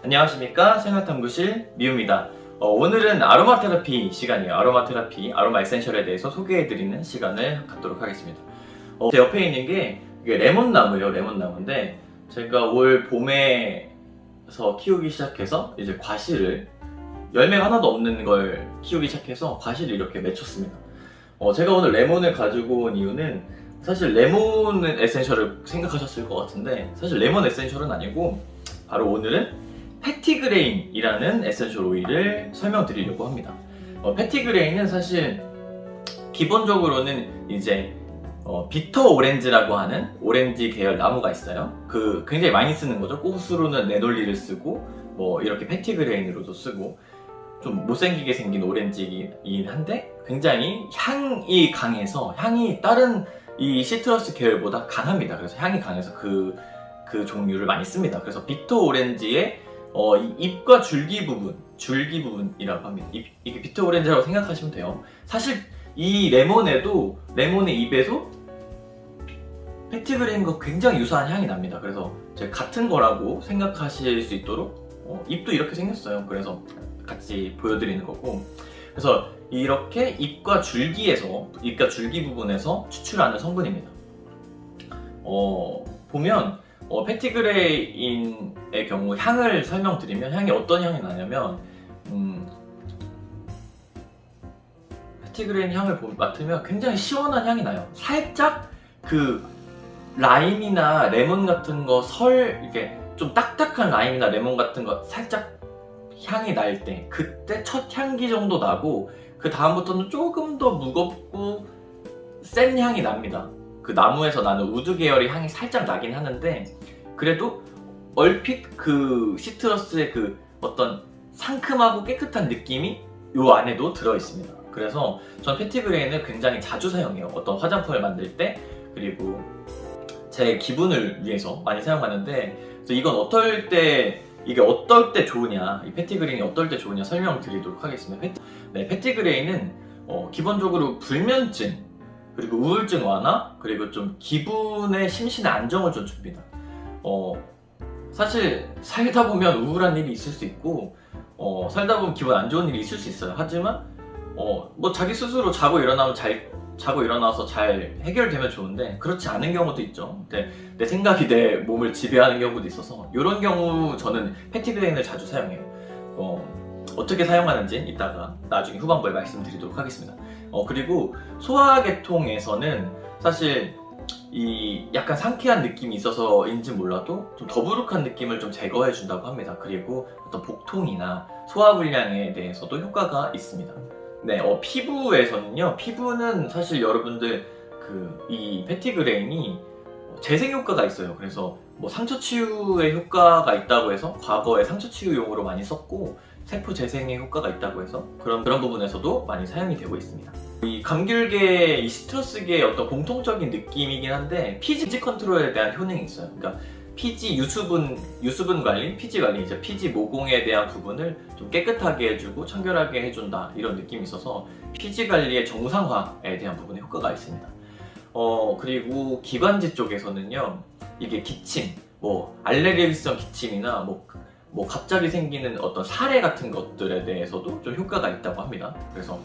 안녕하십니까, 생활탐구실 미우입니다. 오늘은 아로마 테라피 시간이에요. 아로마 테라피, 아로마 에센셜에 대해서 소개해드리는 시간을 갖도록 하겠습니다. 제 옆에 있는 게 이게 레몬나무예요. 레몬나무인데 제가 올 봄에서 키우기 시작해서 이제 과실을, 열매가 하나도 없는 걸 키우기 시작해서 과실을 이렇게 맺혔습니다. 제가 오늘 레몬을 가지고 온 이유는, 사실 레몬 에센셜을 생각하셨을 것 같은데 사실 레몬 에센셜은 아니고, 바로 오늘은 패티그레인이라는 에센셜 오일을 설명드리려고 합니다. 패티그레인은 사실 기본적으로는 이제 비터 오렌지라고 하는 오렌지 계열 나무가 있어요. 굉장히 많이 쓰는 거죠. 꽃으로는 네놀리를 쓰고, 뭐 이렇게 패티그레인으로도 쓰고, 좀 못생기게 생긴 오렌지이긴 한데 굉장히 향이 강해서, 향이 다른 이 시트러스 계열보다 강합니다. 그래서 향이 강해서 그 종류를 많이 씁니다. 그래서 비터 오렌지의 이 잎과 줄기 부분이라고 합니다. 이게 비터 오렌지라고 생각하시면 돼요. 사실 이 레몬의 잎에도 패티그레인과 굉장히 유사한 향이 납니다. 그래서 제가 같은 거라고 생각하실 수 있도록 잎도 이렇게 생겼어요. 그래서 같이 보여드리는 거고, 그래서 이렇게 잎과 줄기 부분에서 추출하는 성분입니다. 보면 패티그레인의 경우 향을 설명드리면, 향이 어떤 향이 나냐면, 패티그레인 향을 맡으면 굉장히 시원한 향이 나요. 살짝 라임이나 레몬 같은 거, 이렇게 좀 딱딱한 라임이나 레몬 같은 거 살짝 향이 날 때, 그때 첫 향기 정도 나고, 그 다음부터는 조금 더 무겁고 센 향이 납니다. 그 나무에서 나는 우드 계열의 향이 살짝 나긴 하는데, 그래도 얼핏 그 시트러스의 어떤 상큼하고 깨끗한 느낌이 요 안에도 들어있습니다. 그래서 전 패티그레인을 굉장히 자주 사용해요. 어떤 화장품을 만들 때, 그리고 제 기분을 위해서 많이 사용하는데, 그래서 이건 어떨 때 좋으냐, 이 패티그레인이 어떨 때 좋으냐 설명드리도록 하겠습니다. 패티그레인은 기본적으로 불면증, 그리고 우울증 완화, 그리고 좀 기분의 심신의 안정을 좀 줍니다. 사실 살다 보면 우울한 일이 있을 수 있고, 살다 보면 기분 안 좋은 일이 있을 수 있어요. 하지만 뭐 자기 스스로 자고 일어나서 잘 해결되면 좋은데, 그렇지 않은 경우도 있죠. 내 생각이 내 몸을 지배하는 경우도 있어서, 이런 경우 저는 패티그레인을 자주 사용해요. 어떻게 사용하는지 이따가 나중에 후반부에 말씀드리도록 하겠습니다. 그리고 소화계통에서는 사실 이 약간 상쾌한 느낌이 있어서인지 몰라도 좀 더부룩한 느낌을 좀 제거해 준다고 합니다. 그리고 어떤 복통이나 소화불량에 대해서도 효과가 있습니다. 피부는 사실 여러분들 이 패티그레인이 재생 효과가 있어요. 그래서 뭐 상처 치유에 효과가 있다고 해서 과거에 상처 치유용으로 많이 썼고, 세포 재생에 효과가 있다고 해서 그런 부분에서도 많이 사용이 되고 있습니다. 이 감귤계, 이 시트러스계의 어떤 공통적인 느낌이긴 한데, 피지 컨트롤에 대한 효능이 있어요. 그러니까 피지 유수분 관리, 이제 피지 모공에 대한 부분을 좀 깨끗하게 해주고 청결하게 해준다, 이런 느낌이 있어서 피지 관리의 정상화에 대한 부분에 효과가 있습니다. 그리고 기관지 쪽에서는요, 이게 기침, 뭐 알레르기성 기침이나 뭐 갑자기 생기는 어떤 사례 같은 것들에 대해서도 좀 효과가 있다고 합니다. 그래서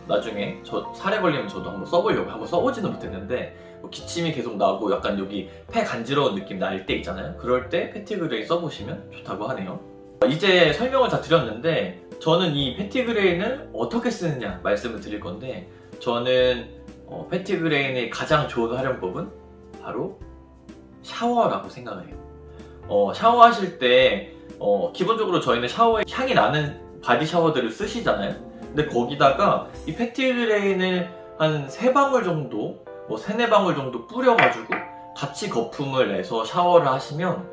나중에 사례 걸리면 저도 한번 써보려고, 한번 써보지는 못했는데, 기침이 계속 나고 약간 여기 폐 간지러운 느낌 날 때 있잖아요. 그럴 때 패티그레인 써보시면 좋다고 하네요. 이제 설명을 다 드렸는데, 저는 이 패티그레인을 어떻게 쓰느냐 말씀을 드릴 건데, 저는 패티그레인의 가장 좋은 활용법은 바로 샤워라고 생각을 해요. 샤워하실 때 기본적으로 저희는 샤워에 향이 나는 바디 샤워들을 쓰시잖아요. 근데 거기다가 이 패티그레인을 한 3방울 정도, 뭐 3-4방울 정도 뿌려가지고 같이 거품을 내서 샤워를 하시면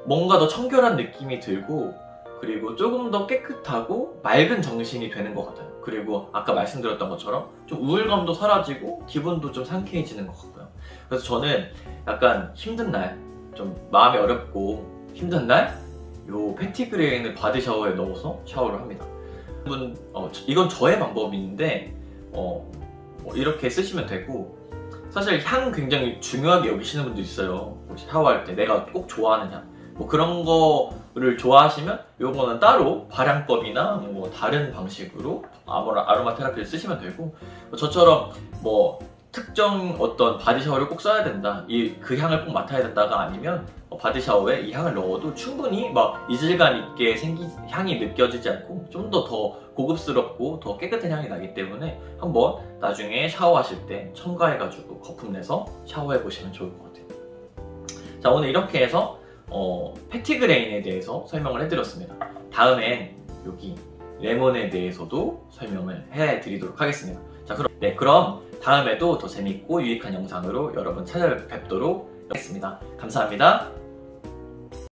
뭔가 더 청결한 느낌이 들고, 그리고 조금 더 깨끗하고 맑은 정신이 되는 것 같아요. 그리고 아까 말씀드렸던 것처럼 좀 우울감도 사라지고 기분도 좀 상쾌해지는 것 같고요. 그래서 저는 약간 힘든 날, 좀 마음이 어렵고 힘든 날, 요 패티그레인을 바디 샤워에 넣어서 샤워를 합니다. 이건 저의 방법인데 이렇게 쓰시면 되고, 사실 향 굉장히 중요하게 여기시는 분도 있어요. 샤워할 때 내가 꼭 좋아하는 향. 뭐 그런 거를 좋아하시면 요거는 따로 발향법이나 뭐 다른 방식으로 아로마 테라피를 쓰시면 되고, 뭐 저처럼 뭐 특정 어떤 바디 샤워를 꼭 써야 된다, 그 향을 꼭 맡아야 된다가 아니면 바디 샤워에 이 향을 넣어도 충분히 막 이질감 있게 향이 느껴지지 않고 좀 더 고급스럽고 더 깨끗한 향이 나기 때문에 한번 나중에 샤워하실 때 첨가해가지고 거품 내서 샤워해 보시면 좋을 것 같아요. 자, 오늘 이렇게 해서 패티그 레인에 대해서 설명을 해드렸습니다. 다음엔 여기 레몬에 대해서도 설명을 해드리도록 하겠습니다. 자, 그럼 다음에도 더 재밌고 유익한 영상으로 여러분 찾아뵙도록 하겠습니다. 감사합니다.